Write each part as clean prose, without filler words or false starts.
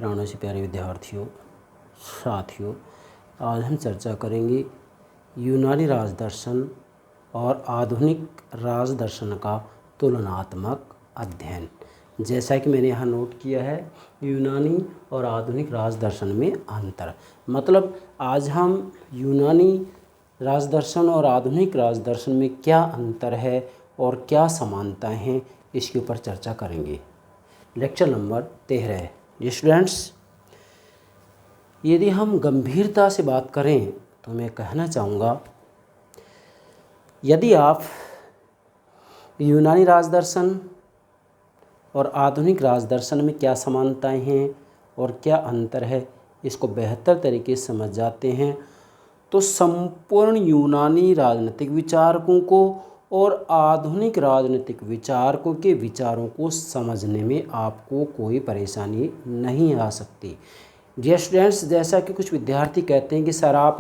प्राणों से प्यारे विद्यार्थियों, साथियों, आज हम चर्चा करेंगे यूनानी राजदर्शन और आधुनिक राजदर्शन का तुलनात्मक अध्ययन। जैसा कि मैंने यहाँ नोट किया है, यूनानी और आधुनिक राजदर्शन में अंतर। मतलब आज हम यूनानी राजदर्शन और आधुनिक राजदर्शन में क्या अंतर है और क्या समानताएं हैं, इसके ऊपर चर्चा करेंगे। Lecture number 13। जी स्टूडेंट्स, यदि हम गंभीरता से बात करें तो मैं कहना चाहूँगा, यदि आप यूनानी राजदर्शन और आधुनिक राजदर्शन में क्या समानताएं हैं और क्या अंतर है, इसको बेहतर तरीके से समझ जाते हैं तो संपूर्ण यूनानी राजनीतिक विचारकों को और आधुनिक राजनीतिक विचारकों के विचारों को समझने में आपको कोई परेशानी नहीं आ सकती। डियर स्टूडेंट्स, जैसा कि कुछ विद्यार्थी कहते हैं कि सर आप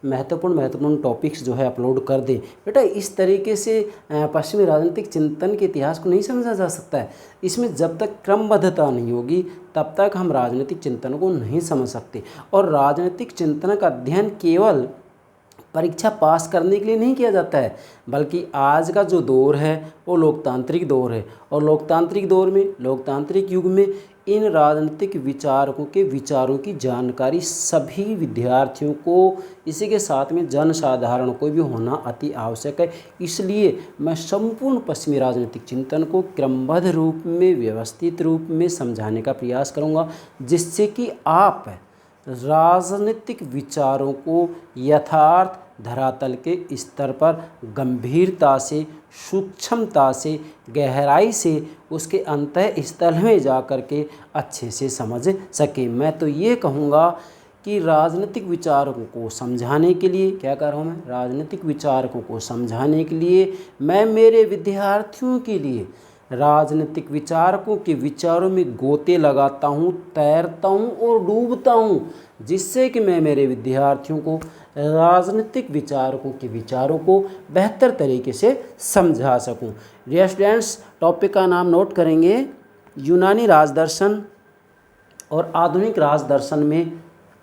महत्वपूर्ण टॉपिक्स जो है अपलोड कर दें। बेटा, इस तरीके से पश्चिमी राजनीतिक चिंतन के इतिहास को नहीं समझा जा सकता है। इसमें जब तक क्रमबद्धता नहीं होगी तब तक हम राजनीतिक चिंतन को नहीं समझ सकते। और राजनीतिक चिंतन का अध्ययन केवल परीक्षा पास करने के लिए नहीं किया जाता है, बल्कि आज का जो दौर है वो लोकतांत्रिक दौर है। और लोकतांत्रिक दौर में, लोकतांत्रिक युग में इन राजनीतिक विचारकों के विचारों की जानकारी सभी विद्यार्थियों को, इसी के साथ में जनसाधारण को भी होना अति आवश्यक है। इसलिए मैं संपूर्ण पश्चिमी राजनीतिक चिंतन को क्रमबद्ध रूप में, व्यवस्थित रूप में समझाने का प्रयास करूँगा, जिससे कि आप राजनीतिक विचारों को यथार्थ धरातल के स्तर पर गंभीरता से, सूक्ष्मता से, गहराई से उसके अंतः स्थल में जा कर के अच्छे से समझ सके। मैं तो ये कहूँगा कि राजनीतिक विचारकों को समझाने के लिए, क्या कर रहा हूँ मैं, राजनीतिक विचारकों को समझाने के लिए मैं मेरे विद्यार्थियों के लिए राजनीतिक विचारकों के विचारों में गोते लगाता हूँ, तैरता हूँ और डूबता हूँ, जिससे कि मैं मेरे विद्यार्थियों को राजनीतिक विचारकों के विचारों को बेहतर तरीके से समझा सकूं। डियर स्टूडेंट्स, टॉपिक का नाम नोट करेंगे, यूनानी राजदर्शन और आधुनिक राजदर्शन में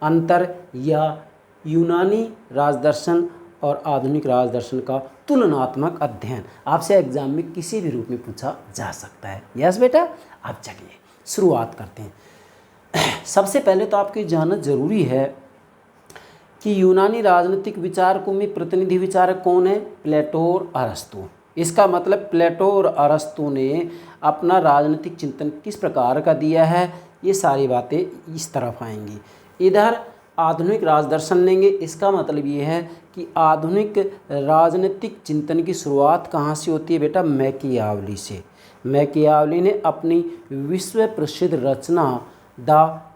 अंतर, या यूनानी राजदर्शन और आधुनिक राजदर्शन का तुलनात्मक अध्ययन। आपसे एग्जाम में किसी भी रूप में पूछा जा सकता है। यस बेटा, अब चलिए शुरुआत करते हैं। सबसे पहले तो आपको जानना जरूरी है कि यूनानी राजनीतिक विचारकों में प्रतिनिधि विचारक कौन है? प्लेटो और अरस्तु। इसका मतलब प्लेटो और अरस्तु ने अपना राजनीतिक चिंतन किस प्रकार का दिया है, ये सारी बातें इस तरफ आएंगी। इधर आधुनिक राजदर्शन लेंगे। इसका मतलब ये है कि आधुनिक राजनीतिक चिंतन की शुरुआत कहाँ से होती है बेटा? मैकियावली से। मैकियावली ने अपनी विश्व प्रसिद्ध रचना द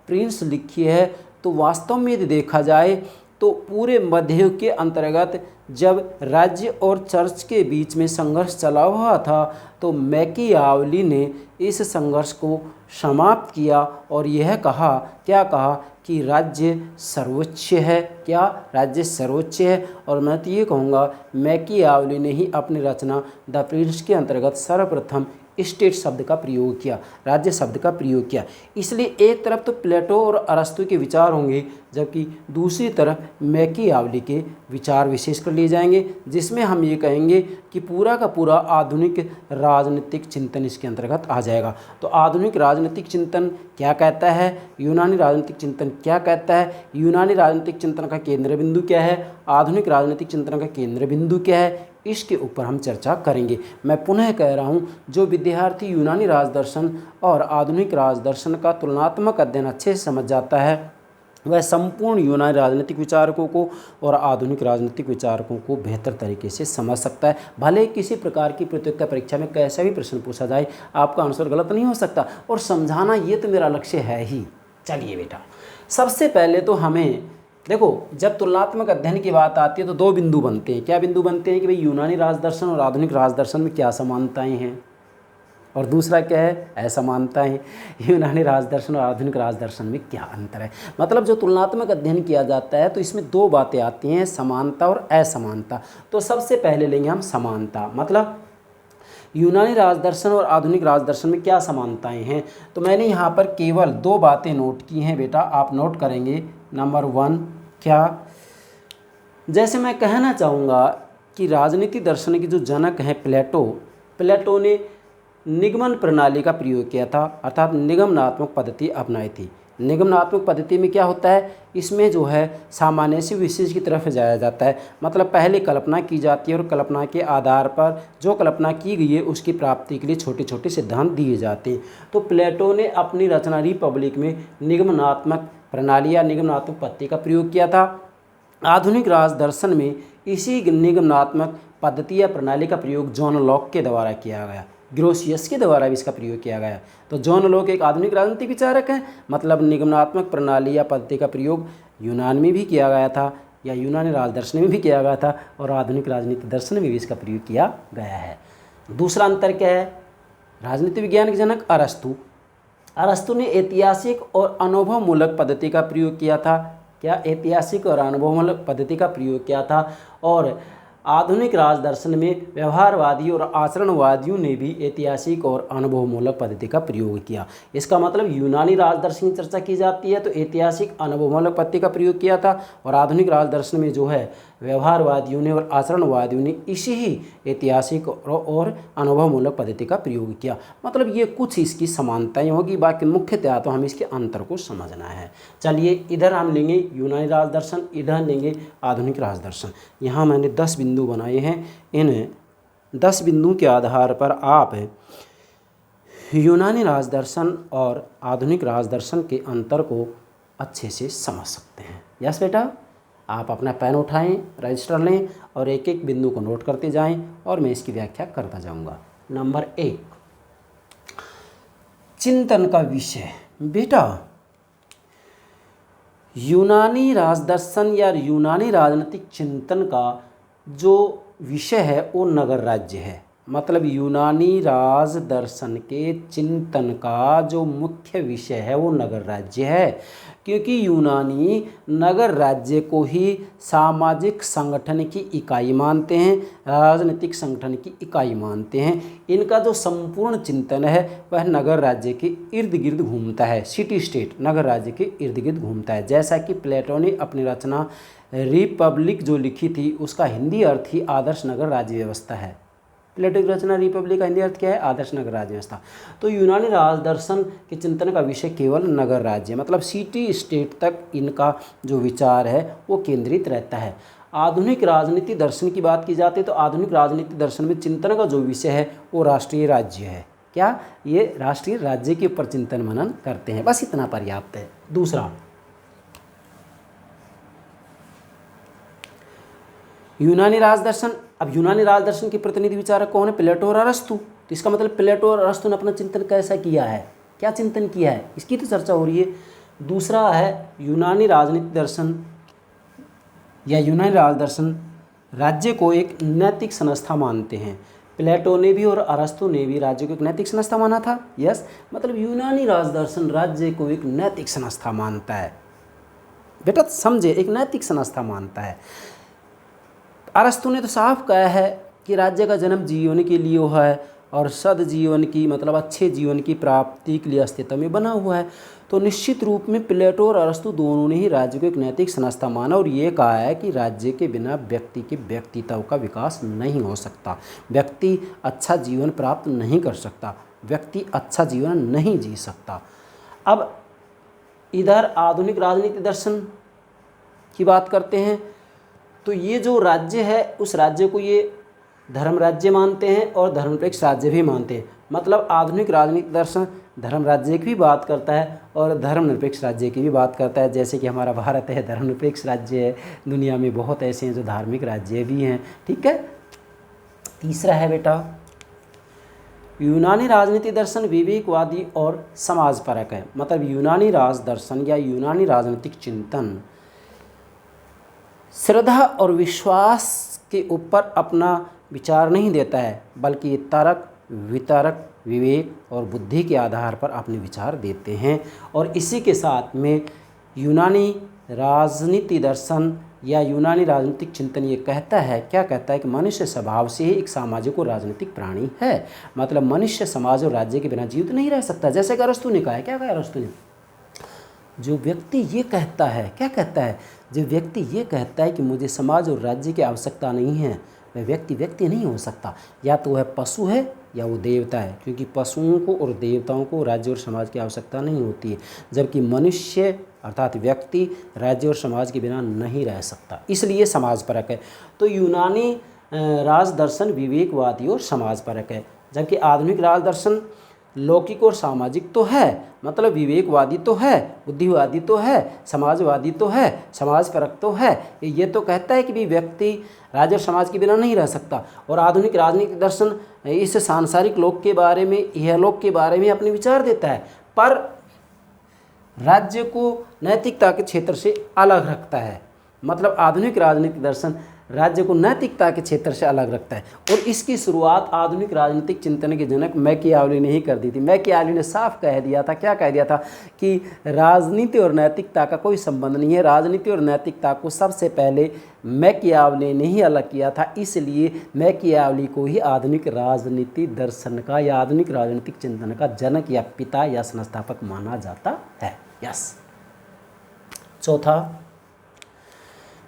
प्रिंस लिखी है। तो वास्तव में यदि देखा जाए तो पूरे मध्य युग के अंतर्गत जब राज्य और चर्च के बीच में संघर्ष चला हुआ था, तो मैकियावली ने इस संघर्ष को समाप्त किया और यह कहा, क्या कहा कि राज्य सर्वोच्च है। क्या? राज्य सर्वोच्च है। और मैं तो ये कहूँगा मैकियावली ने ही अपनी रचना द प्रिंस के अंतर्गत सर्वप्रथम स्टेट शब्द का प्रयोग किया, राज्य शब्द का प्रयोग किया। इसलिए एक तरफ तो प्लेटो और अरस्तु के विचार होंगे, जबकि दूसरी तरफ मैकियावली के विचार विशेष कर लिए जाएंगे, जिसमें हम ये कहेंगे कि पूरा का पूरा आधुनिक राजनीतिक चिंतन इसके अंतर्गत आ जाएगा। तो आधुनिक राजनीतिक चिंतन क्या कहता है, यूनानी राजनीतिक चिंतन क्या कहता है, यूनानी राजनीतिक चिंतन का केंद्र बिंदु क्या है, आधुनिक राजनीतिक चिंतन का केंद्र बिंदु क्या है, इसके ऊपर हम चर्चा करेंगे। मैं पुनः कह रहा हूँ, जो विद्यार्थी यूनानी राजदर्शन और आधुनिक राजदर्शन का तुलनात्मक अध्ययन अच्छे से समझ जाता है, वह संपूर्ण यूनानी राजनीतिक विचारकों को और आधुनिक राजनीतिक विचारकों को बेहतर तरीके से समझ सकता है। भले किसी प्रकार की प्रतियोगिता परीक्षा में कैसा भी प्रश्न पूछा जाए, आपका आंसर गलत नहीं हो सकता, और समझाना ये तो मेरा लक्ष्य है ही। चलिए बेटा, सबसे पहले तो हमें देखो, जब तुलनात्मक अध्ययन की बात आती है तो दो बिंदु बनते हैं। क्या बिंदु बनते हैं कि भाई यूनानी राजदर्शन और आधुनिक राजदर्शन में क्या समानताएं हैं, और दूसरा क्या है, असमानताएं। यूनानी राजदर्शन और आधुनिक राजदर्शन में क्या अंतर है। मतलब जो तुलनात्मक अध्ययन किया जाता है तो इसमें दो बातें आती हैं, समानता और असमानता। तो सबसे पहले लेंगे हम समानता। मतलब यूनानी राजदर्शन और आधुनिक राजदर्शन में क्या समानताएं हैं? तो मैंने यहाँ पर केवल 2 बातें नोट की हैं बेटा, आप नोट करेंगे। नंबर 1 क्या, जैसे मैं कहना चाहूँगा कि राजनीति दर्शन के जो जनक हैं प्लेटो ने निगमन प्रणाली का प्रयोग किया था, अर्थात निगमनात्मक पद्धति अपनाई थी। निगमनात्मक पद्धति में क्या होता है, इसमें जो है सामान्य से विशेष की तरफ जाया जाता है। मतलब पहले कल्पना की जाती है और कल्पना के आधार पर जो कल्पना की गई है उसकी प्राप्ति के लिए छोटे छोटे सिद्धांत दिए जाते हैं। तो प्लेटो ने अपनी रचना रिपब्लिक में निगमनात्मक प्रणाली या निगमनात्मक पद्धति का प्रयोग किया था। आधुनिक राजदर्शन में इसी निगमनात्मक पद्धति या प्रणाली का प्रयोग जॉन लॉक के द्वारा किया गया, ग्रोसियस के द्वारा भी इसका प्रयोग किया गया। तो जॉन लॉक एक आधुनिक राजनीतिक विचारक हैं, मतलब निगमनात्मक प्रणाली या पद्धति का प्रयोग यूनान में भी किया गया था या यूनानी राजदर्शन में भी किया गया था और आधुनिक राजनीतिक दर्शन में भी इसका प्रयोग किया गया है। दूसरा अंतर क्या है, राजनीति विज्ञान के जनक अरस्तु ने ऐतिहासिक और अनुभवमूलक पद्धति का प्रयोग किया था। क्या, ऐतिहासिक और अनुभवमूलक पद्धति का प्रयोग किया था। और आधुनिक राजदर्शन में व्यवहारवादी और आचरणवादियों ने भी ऐतिहासिक और अनुभवमूलक पद्धति का प्रयोग किया। इसका मतलब यूनानी राजदर्शन की चर्चा की जाती है तो ऐतिहासिक अनुभवमूलक पद्धति का प्रयोग किया था, और आधुनिक राजदर्शन में जो है व्यवहारवादियों ने और आचरणवादियों ने इसी ही ऐतिहासिक और अनुभवमूलक पद्धति का प्रयोग किया। मतलब ये कुछ इसकी समानताएं होगी, बाकी मुख्यतः तो हमें इसके अंतर को समझना है। चलिए, इधर हम लेंगे यूनानी राजदर्शन, इधर लेंगे आधुनिक राजदर्शन। यहाँ मैंने 10 बिंदु बनाए हैं। इन 10 बिंदुओं के आधार पर आप यूनानी राजदर्शन और आधुनिक राजदर्शन के अंतर को अच्छे से समझ सकते हैं। यस बेटा, आप अपना पेन उठाएं, रजिस्टर लें और एक एक बिंदु को नोट करते जाएं और मैं इसकी व्याख्या करता जाऊंगा। नंबर 1, चिंतन का विषय। बेटा, यूनानी राजदर्शन या यूनानी राजनीतिक चिंतन का जो विषय है वो नगर राज्य है। मतलब यूनानी राजदर्शन के चिंतन का जो मुख्य विषय है वो नगर राज्य है, क्योंकि यूनानी नगर राज्य को ही सामाजिक संगठन की इकाई मानते हैं, राजनीतिक संगठन की इकाई मानते हैं। इनका जो संपूर्ण चिंतन है वह नगर राज्य के इर्द गिर्द घूमता है, सिटी स्टेट नगर राज्य के इर्द गिर्द घूमता है। जैसा कि प्लेटो ने अपनी रचना रिपब्लिक जो लिखी थी उसका हिंदी अर्थ ही आदर्श नगर राज्य व्यवस्था है। प्लेटो की रचना रिपब्लिक का हिंदी अर्थ क्या है? आदर्श नगर राज्य व्यवस्था। तो यूनानी राजदर्शन के चिंतन का विषय केवल नगर राज्य, मतलब सिटी स्टेट तक इनका जो विचार है वो केंद्रित रहता है। आधुनिक राजनीति दर्शन की बात की जाती है तो आधुनिक राजनीति दर्शन में चिंतन का जो विषय है वो राष्ट्रीय राज्य है। क्या, ये राष्ट्रीय राज्य के ऊपर चिंतन मनन करते हैं, बस इतना पर्याप्त है। दूसरा, यूनानी राजदर्शन। अब यूनानी राजदर्शन के प्रतिनिधि विचारक कौन है? प्लेटो और अरस्तु। तो इसका मतलब प्लेटो और अरस्तु ने अपना चिंतन कैसा किया है, क्या चिंतन किया है, इसकी तो चर्चा हो रही है। दूसरा है यूनानी राजनीति दर्शन या यूनानी राजदर्शन राज्य को एक नैतिक संस्था मानते हैं। प्लेटो ने भी और अरस्तु ने भी राज्य को एक नैतिक संस्था माना था। यस, मतलब यूनानी राजदर्शन राज्य को एक नैतिक संस्था मानता है। बेटा समझे, एक नैतिक संस्था मानता है। अरस्तु ने तो साफ कहा है कि राज्य का जन्म जीवन के लिए हुआ है और सद जीवन की, मतलब अच्छे जीवन की प्राप्ति के लिए अस्तित्व में बना हुआ है। तो निश्चित रूप में प्लेटो और अरस्तु दोनों ने ही राज्य को एक नैतिक संस्था माना और ये कहा है कि राज्य के बिना व्यक्ति के व्यक्तित्व का विकास नहीं हो सकता, व्यक्ति अच्छा जीवन प्राप्त नहीं कर सकता, व्यक्ति अच्छा जीवन नहीं जी सकता। अब इधर आधुनिक राजनीति दर्शन की बात करते हैं तो ये जो राज्य है उस राज्य को ये धर्म राज्य मानते हैं और धर्मनिरपेक्ष राज्य भी मानते हैं। मतलब आधुनिक राजनीतिक दर्शन धर्म राज्य की भी बात करता है और धर्मनिरपेक्ष राज्य की भी बात करता है। जैसे कि हमारा भारत है धर्मनिरपेक्ष राज्य है, दुनिया में बहुत ऐसे हैं जो धार्मिक राज्य भी हैं। ठीक है। तीसरा है बेटा, यूनानी राजनीति दर्शन विवेकवादी और समाजपरक है। मतलब यूनानी राजदर्शन या यूनानी राजनीतिक चिंतन श्रद्धा और विश्वास के ऊपर अपना विचार नहीं देता है, बल्कि ये तर्क, वितर्क, विवेक और बुद्धि के आधार पर अपने विचार देते हैं। और इसी के साथ में यूनानी राजनीति दर्शन या यूनानी राजनीतिक चिंतन ये कहता है, क्या कहता है कि मनुष्य स्वभाव से ही एक सामाजिक और राजनीतिक प्राणी है। मतलब मनुष्य समाज और राज्य के बिना जीवित नहीं रह सकता। जैसे कि अरस्तू ने कहा है, क्या कहा अरस्तू ने, जो व्यक्ति ये कहता है, क्या कहता है, जो व्यक्ति ये कहता है कि मुझे समाज और राज्य की आवश्यकता नहीं है, वह व्यक्ति नहीं हो सकता। या तो वह पशु है या वो देवता है, क्योंकि पशुओं को और देवताओं को राज्य और समाज की आवश्यकता नहीं होती है, जबकि मनुष्य अर्थात व्यक्ति राज्य और समाज के बिना नहीं रह सकता, इसलिए समाज परक है। तो यूनानी राज दर्शन विवेकवादी और समाज परक है, जबकि आधुनिक राज दर्शन लौकिक और सामाजिक तो है, मतलब विवेकवादी तो है, बुद्धिवादी तो है, समाजवादी तो है, समाज परक तो है। ये तो कहता है कि भी व्यक्ति राज्य और समाज के बिना नहीं रह सकता। और आधुनिक राजनीतिक दर्शन इस सांसारिक लोक के बारे में, इहलोक के बारे में अपने विचार देता है, पर राज्य को नैतिकता के क्षेत्र से अलग रखता है। मतलब आधुनिक राजनीतिक दर्शन राज्य को नैतिकता के क्षेत्र से अलग रखता है। और इसकी शुरुआत आधुनिक राजनीतिक चिंतन के जनक मैकियावेली ने ही कर दी थी। मैकियावेली ने साफ कह दिया था, क्या कह दिया था, कि राजनीति और नैतिकता का कोई संबंध नहीं है। राजनीति और नैतिकता को सबसे पहले मैकियावेली ने ही अलग किया था, इसलिए मैकियावेली को ही आधुनिक राजनीति दर्शन का या आधुनिक राजनीतिक चिंतन का जनक या पिता या संस्थापक माना जाता है। यस। चौथा,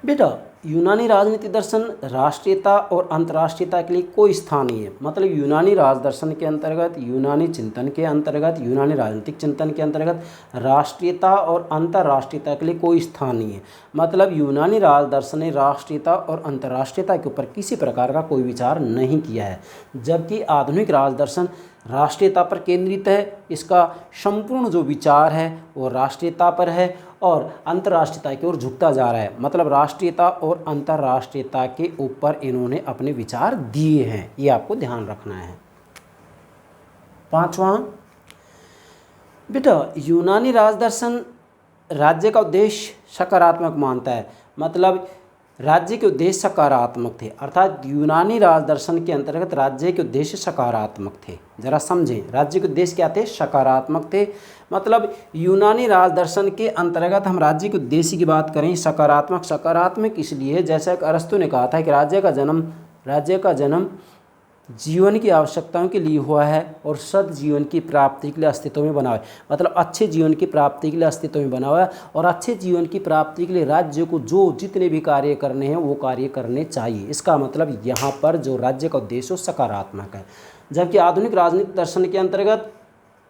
बेटा यूनानी राजनीति दर्शन राष्ट्रीयता और अंतर्राष्ट्रीयता के लिए कोई स्थान नहीं है। मतलब यूनानी राज दर्शन के अंतर्गत, यूनानी चिंतन के अंतर्गत, यूनानी राजनीतिक चिंतन के अंतर्गत राष्ट्रीयता और अंतर्राष्ट्रीयता के लिए कोई स्थान नहीं है। मतलब यूनानी राज दर्शन ने राष्ट्रीयता और अंतर्राष्ट्रीयता के ऊपर किसी प्रकार का कोई विचार नहीं किया है, जबकि आधुनिक राज दर्शन राष्ट्रीयता पर केंद्रित है। इसका संपूर्ण जो विचार है वो राष्ट्रीयता पर है और अंतर्राष्ट्रीयता की ओर झुकता जा रहा है। मतलब राष्ट्रीयता और अंतर्राष्ट्रीयता के ऊपर इन्होंने अपने विचार दिए हैं, ये आपको ध्यान रखना है। पांचवा, बेटा यूनानी राजदर्शन राज्य का उद्देश्य सकारात्मक मानता है। मतलब राज्य के उद्देश्य सकारात्मक थे, अर्थात यूनानी राजदर्शन के अंतर्गत राज्य के उद्देश्य सकारात्मक थे। जरा समझें, राज्य के उद्देश्य क्या थे, सकारात्मक थे। मतलब यूनानी राजदर्शन के अंतर्गत हम राज्य के उद्देश्य की बात करें, सकारात्मक इसलिए जैसा कि अरस्तु ने कहा था कि राज्य का जन्म जीवन की आवश्यकताओं के लिए हुआ है और सद जीवन की प्राप्ति के लिए अस्तित्व में बना हुआ है। मतलब अच्छे जीवन की प्राप्ति के लिए अस्तित्व में बना हुआ है और अच्छे जीवन की प्राप्ति के लिए राज्य को जो जितने भी कार्य करने हैं वो कार्य करने चाहिए। इसका मतलब यहाँ पर जो राज्य का उद्देश्य वो सकारात्मक है, जबकि आधुनिक राजनीतिक दर्शन के अंतर्गत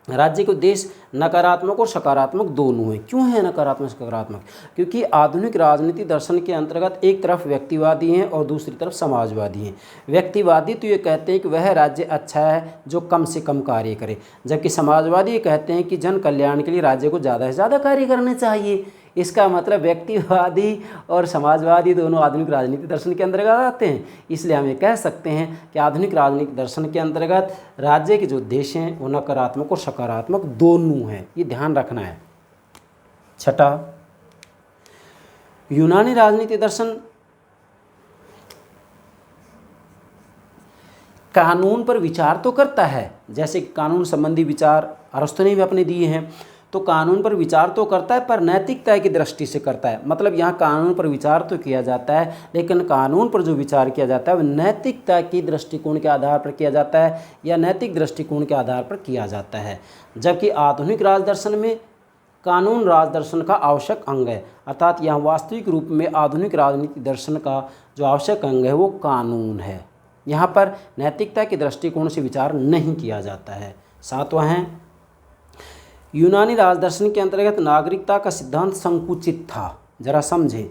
राज्य के उद्देश्य नकारात्मक और सकारात्मक दोनों हैं। क्यों है नकारात्मक सकारात्मक? क्योंकि आधुनिक राजनीति दर्शन के अंतर्गत एक तरफ व्यक्तिवादी हैं और दूसरी तरफ समाजवादी हैं। व्यक्तिवादी तो ये कहते हैं कि वह राज्य अच्छा है जो कम से कम कार्य करे, जबकि समाजवादी ये कहते हैं कि जन कल्याण के लिए राज्य को ज़्यादा से ज़्यादा कार्य करने चाहिए। इसका मतलब व्यक्तिवादी और समाजवादी दोनों आधुनिक राजनीति दर्शन के अंतर्गत आते हैं। इसलिए हम ये कह सकते हैं कि आधुनिक राजनीति दर्शन के अंतर्गत राज्य के जो उद्देश्य हैं वो नकारात्मक और सकारात्मक दोनों हैं, ये ध्यान रखना है। छठा, यूनानी राजनीति दर्शन कानून पर विचार तो करता है, जैसे कानून संबंधी विचार अरस्तु ने भी अपने दिए हैं, तो कानून पर विचार तो करता है पर नैतिकता की दृष्टि से करता है। मतलब यहाँ कानून पर विचार तो किया जाता है, लेकिन कानून पर जो विचार किया जाता है वह नैतिकता की दृष्टिकोण के आधार पर किया जाता है या नैतिक दृष्टिकोण के आधार पर किया जाता है। जबकि आधुनिक राजदर्शन में कानून राजदर्शन का आवश्यक अंग है, अर्थात यहाँ वास्तविक रूप में आधुनिक राजनीति दर्शन का जो आवश्यक अंग है वो कानून है। यहाँ पर नैतिकता के दृष्टिकोण से विचार नहीं किया जाता है। सातवां है, यूनानी राजदर्शन के अंतर्गत नागरिकता का सिद्धांत संकुचित था। जरा समझें,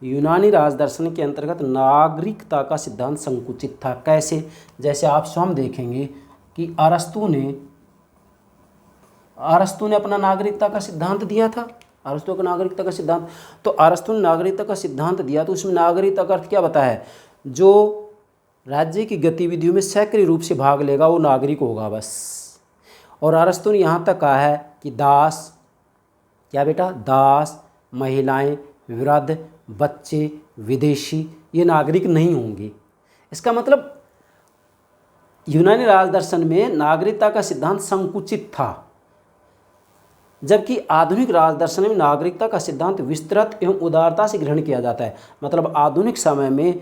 यूनानी राजदर्शन के अंतर्गत नागरिकता का सिद्धांत संकुचित था। कैसे? जैसे आप स्वयं देखेंगे कि अरस्तु ने अपना नागरिकता का सिद्धांत दिया था। अरस्तु का नागरिकता का सिद्धांत, तो अरस्तु ने नागरिकता का सिद्धांत दिया तो उसमें नागरिकता का अर्थ क्या बताया है? जो राज्य की गतिविधियों में सक्रिय रूप से भाग लेगा वो नागरिक होगा बस। और अरस्तु ने यहाँ तक कहा है कि दास, क्या बेटा, दास, महिलाएं, वृद्ध, बच्चे, विदेशी ये नागरिक नहीं होंगे। इसका मतलब यूनानी राजदर्शन में नागरिकता का सिद्धांत संकुचित था। जबकि आधुनिक राजदर्शन में नागरिकता का सिद्धांत विस्तृत एवं उदारता से ग्रहण किया जाता है। मतलब आधुनिक समय में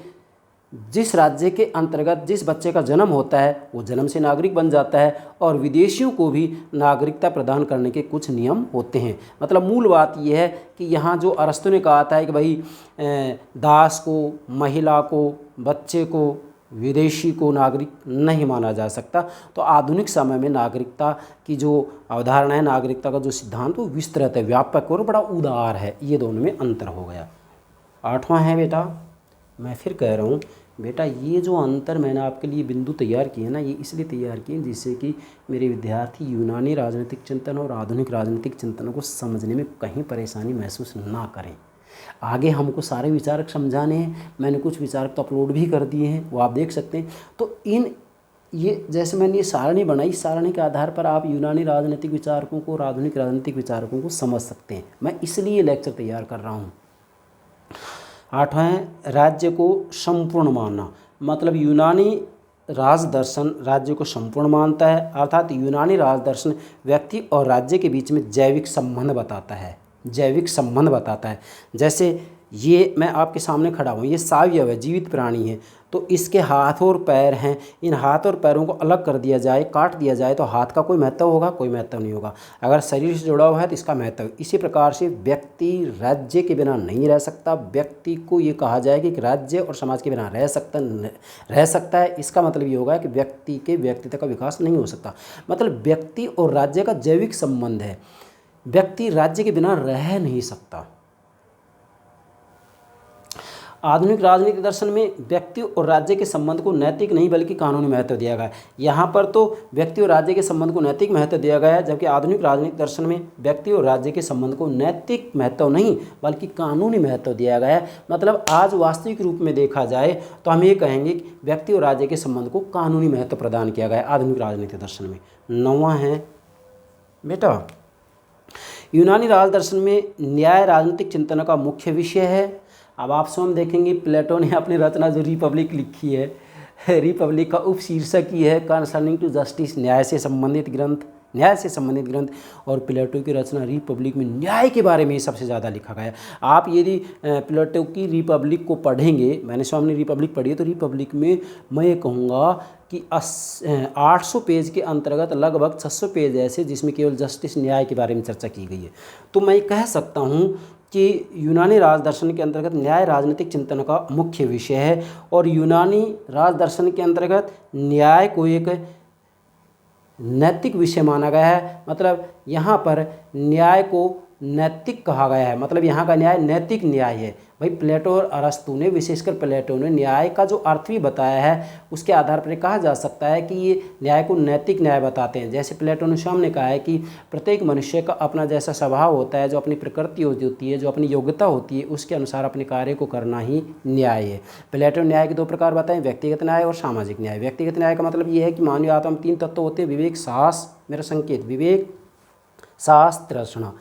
जिस राज्य के अंतर्गत जिस बच्चे का जन्म होता है वो जन्म से नागरिक बन जाता है और विदेशियों को भी नागरिकता प्रदान करने के कुछ नियम होते हैं। मतलब मूल बात यह है कि यहाँ जो अरस्तु ने कहा था कि भाई दास को, महिला को, बच्चे को, विदेशी को नागरिक नहीं माना जा सकता, तो आधुनिक समय में नागरिकता की जो अवधारणा है, नागरिकता का जो सिद्धांत वो विस्तृत है, व्यापक और बड़ा उदार है। ये दोनों में अंतर हो गया। 8वां है बेटा, मैं फिर कह रहा हूँ बेटा, ये जो अंतर मैंने आपके लिए बिंदु तैयार किए ना, ये इसलिए तैयार किए जिससे कि मेरे विद्यार्थी यूनानी राजनीतिक चिंतन और आधुनिक राजनीतिक चिंतनों को समझने में कहीं परेशानी महसूस ना करें। आगे हमको सारे विचारक समझाने हैं, मैंने कुछ विचारक तो अपलोड भी कर दिए हैं, वो आप देख सकते हैं। तो ये जैसे मैंने ये सारणी बनाई, इस सारणी के आधार पर आप यूनानी राजनीतिक विचारकों को और आधुनिक राजनीतिक विचारकों को समझ सकते हैं। मैं इसलिए लेक्चर तैयार कर रहा हूँ। 8वां है राज्य को संपूर्ण मानना। मतलब यूनानी राजदर्शन राज्य को संपूर्ण मानता है, अर्थात यूनानी राजदर्शन व्यक्ति और राज्य के बीच में जैविक संबंध बताता है। जैविक संबंध बताता है। जैसे ये मैं आपके सामने खड़ा हूँ, ये सावयव है, जीवित प्राणी है, तो इसके हाथ और पैर हैं। इन हाथ और पैरों को अलग कर दिया जाए, काट दिया जाए, तो हाथ का कोई महत्व होगा? कोई महत्व नहीं होगा। अगर शरीर से जुड़ा हुआ है तो इसका महत्व। इसी प्रकार से व्यक्ति राज्य के बिना नहीं रह सकता। व्यक्ति को ये कहा जाए कि राज्य और समाज के बिना रह सकता है, इसका मतलब ये होगा कि व्यक्ति के व्यक्तित्व का विकास नहीं हो सकता। मतलब व्यक्ति और राज्य का जैविक संबंध है। व्यक्ति राज्य के बिना रह नहीं सकता। आधुनिक राजनीति दर्शन में व्यक्ति और राज्य के संबंध को नैतिक नहीं बल्कि कानूनी महत्व दिया गया है। यहाँ पर तो व्यक्ति और राज्य के संबंध को नैतिक महत्व दिया गया है, जबकि आधुनिक राजनीति दर्शन में व्यक्ति और राज्य के संबंध को नैतिक महत्व नहीं बल्कि कानूनी महत्व दिया गया है। मतलब आज वास्तविक रूप में देखा जाए तो हम ये कहेंगे कि व्यक्ति और राज्य के संबंध को कानूनी महत्व प्रदान किया गया है आधुनिक राजनीति दर्शन में। 9वां है बेटा, यूनानी राजदर्शन में न्याय राजनीतिक चिंतन का मुख्य विषय है। अब आप स्वयं देखेंगे प्लेटो ने अपनी रचना जो रिपब्लिक लिखी है, रिपब्लिक का उपशीर्षक ही है कंसर्निंग टू जस्टिस, न्याय से संबंधित ग्रंथ। और प्लेटो की रचना रिपब्लिक में न्याय के बारे में सबसे ज़्यादा लिखा गया है। आप यदि प्लेटो की रिपब्लिक को पढ़ेंगे, मैंने स्वयं रिपब्लिक पढ़ी है, तो रिपब्लिक में मैं ये कहूँगा कि 800 पेज के अंतर्गत लगभग 600 पेज ऐसे जिसमें केवल जस्टिस, न्याय के बारे में चर्चा की गई है। तो मैं कह सकता हूँ कि यूनानी राजदर्शन के अंतर्गत न्याय राजनीतिक चिंतन का मुख्य विषय है और यूनानी राजदर्शन के अंतर्गत न्याय को एक नैतिक विषय माना गया है। मतलब यहाँ पर न्याय को नैतिक कहा गया है। मतलब यहाँ का न्याय नैतिक न्याय है। भाई प्लेटो और अरस्तु ने, विशेषकर प्लेटो ने न्याय का जो अर्थ भी बताया है उसके आधार पर कहा जा सकता है कि ये न्याय को नैतिक न्याय बताते हैं। जैसे प्लेटो ने स्वयं ने कहा है कि प्रत्येक मनुष्य का अपना जैसा स्वभाव होता है, जो अपनी प्रकृति होती है, जो अपनी योग्यता होती है, उसके अनुसार अपने कार्य को करना ही न्याय है। प्लेटो ने न्याय के 2 प्रकार बताए, व्यक्तिगत न्याय और सामाजिक न्याय। व्यक्तिगत न्याय का मतलब ये है कि मानवीय आत्मा में 3 तत्व होते हैं, विवेक, साहस, मेरा संकेत, विवेक, साहस, तृष्णा।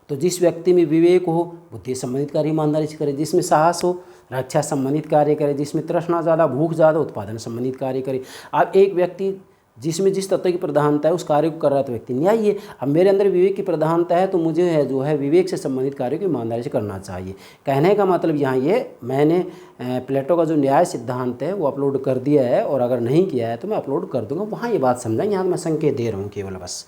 तो जिस व्यक्ति में विवेक हो बुद्धि संबंधित कार्य ईमानदारी से करे, जिसमें साहस हो रक्षा संबंधित कार्य करे, जिसमें तृष्णा ज़्यादा, भूख ज़्यादा, उत्पादन संबंधित कार्य करे। अब एक व्यक्ति जिसमें जिस तत्व की प्रधानता है उस कार्य को कर रहा है तो व्यक्ति न्यायी है। अब मेरे अंदर विवेक की प्रधानता है तो मुझे है जो है विवेक से संबंधित कार्य को ईमानदारी से करना चाहिए। कहने का मतलब यहाँ ये, मैंने प्लेटो का जो न्याय सिद्धांत है वो अपलोड कर दिया है और अगर नहीं किया है तो मैं अपलोड कर दूंगा, वहाँ ये बात समझाएं। यहाँ मैं संकेत दे रहा हूँ केवल बस।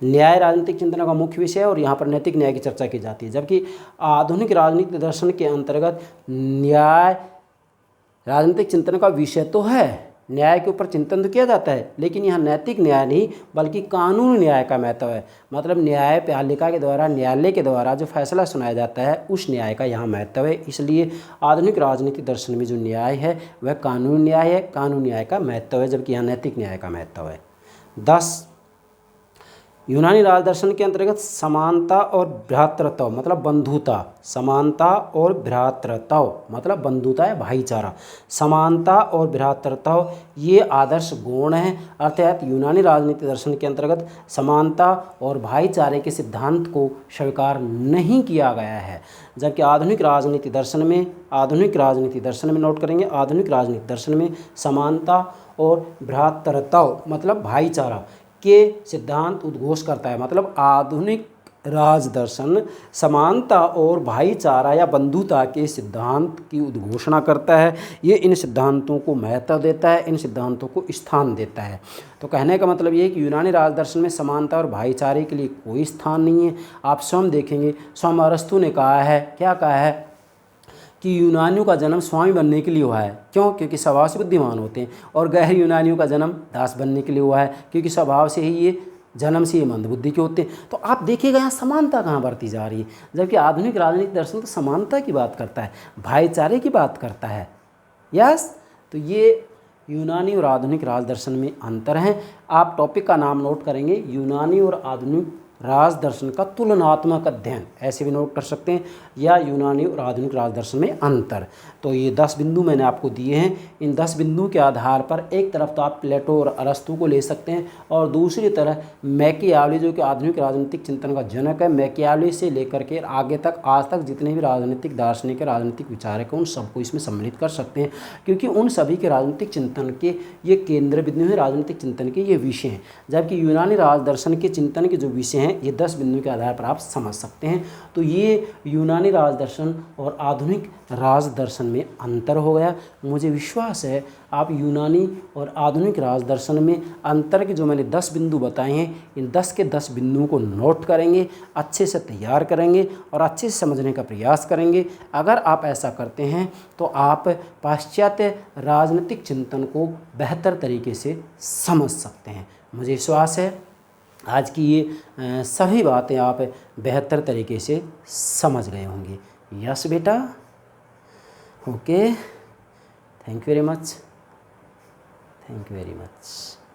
न्याय राजनीतिक चिंतन का मुख्य विषय है और यहाँ पर नैतिक न्याय की चर्चा की जाती है, जबकि आधुनिक राजनीतिक दर्शन के अंतर्गत न्याय राजनीतिक चिंतन का विषय तो है, न्याय के ऊपर चिंतन तो किया जाता है, लेकिन यहाँ नैतिक न्याय नहीं बल्कि कानूनी न्याय का महत्व है। मतलब न्यायपालिका के द्वारा, न्यायालय के द्वारा जो फैसला सुनाया जाता है उस न्याय का यहाँ महत्व है। इसलिए आधुनिक राजनीतिक दर्शन में जो न्याय है वह कानूनी न्याय है, कानूनी न्याय का महत्व है, जबकि यहाँ नैतिक न्याय का महत्व है। 10 यूनानी राजदर्शन के अंतर्गत समानता और भ्रातृत्व मतलब बंधुता, समानता और भ्रातृत्व मतलब बंधुता है, भाईचारा। समानता और भ्रातृत्व ये आदर्श गुण हैं, अर्थात यूनानी राजनीति दर्शन के अंतर्गत समानता और भाईचारे के सिद्धांत को स्वीकार नहीं किया गया है, जबकि आधुनिक राजनीति दर्शन में नोट करेंगे, आधुनिक राजनीति दर्शन में समानता और भ्रातृत्व मतलब भाईचारा के सिद्धांत उद्घोष करता है। मतलब आधुनिक राजदर्शन समानता और भाईचारा या बंधुता के सिद्धांत की उद्घोषणा करता है। ये इन सिद्धांतों को महत्व देता है, इन सिद्धांतों को स्थान देता है। तो कहने का मतलब ये है कि यूनानी राजदर्शन में समानता और भाईचारे के लिए कोई स्थान नहीं है। आप स्वयं देखेंगे, स्वयं अरस्तु ने कहा है, क्या कहा है कि यूनानियों का जन्म स्वामी बनने के लिए हुआ है। क्यों? क्योंकि स्वभाव से बुद्धिमान होते हैं। और गैर यूनानियों का जन्म दास बनने के लिए हुआ है, क्योंकि स्वभाव से ही ये जन्म से ये मंदबुद्धि के होते हैं। तो आप देखिएगा यहाँ समानता कहाँ बरती जा रही है, जबकि आधुनिक राजनीतिक दर्शन तो समानता की बात करता है, भाईचारे की बात करता है। यस, तो ये यूनानी और आधुनिक राजदर्शन में अंतर है। आप टॉपिक का नाम नोट करेंगे, यूनानी और आधुनिक राजदर्शन का तुलनात्मक अध्ययन, ऐसे भी नोट कर सकते हैं, या यूनानी और आधुनिक राजदर्शन में अंतर। तो ये 10 बिंदु मैंने आपको दिए हैं। इन 10 बिंदु के आधार पर एक तरफ तो आप प्लेटो और अरस्तु को ले सकते हैं, और दूसरी तरफ मैकियावली, जो कि आधुनिक राजनीतिक चिंतन का जनक है। मैकियावली से लेकर के आगे तक, आज तक जितने भी राजनीतिक दार्शनिक, राजनीतिक विचारक हैं, उन सबको इसमें सम्मिलित कर सकते हैं, क्योंकि उन सभी के राजनीतिक चिंतन के ये केंद्र बिंदु हैं, राजनीतिक चिंतन के ये विषय हैं। जबकि यूनानी राजदर्शन के चिंतन के जो विषय हैं, ये 10 बिंदु के आधार पर आप समझ सकते हैं। तो ये यूनानी राजदर्शन और आधुनिक राजदर्शन में अंतर हो गया। मुझे विश्वास है आप यूनानी और आधुनिक राजदर्शन में अंतर के जो मैंने 10 बिंदु बताए हैं, इन 10 के 10 बिंदुओं को नोट करेंगे, अच्छे से तैयार करेंगे और अच्छे से समझने का प्रयास करेंगे। अगर आप ऐसा करते हैं तो आप पाश्चात्य राजनीतिक चिंतन को बेहतर तरीके से समझ सकते हैं। मुझे विश्वास है आज की ये सभी बातें आप बेहतर तरीके से समझ गए होंगे। यस बेटा, okay, thank you very much, thank you very much.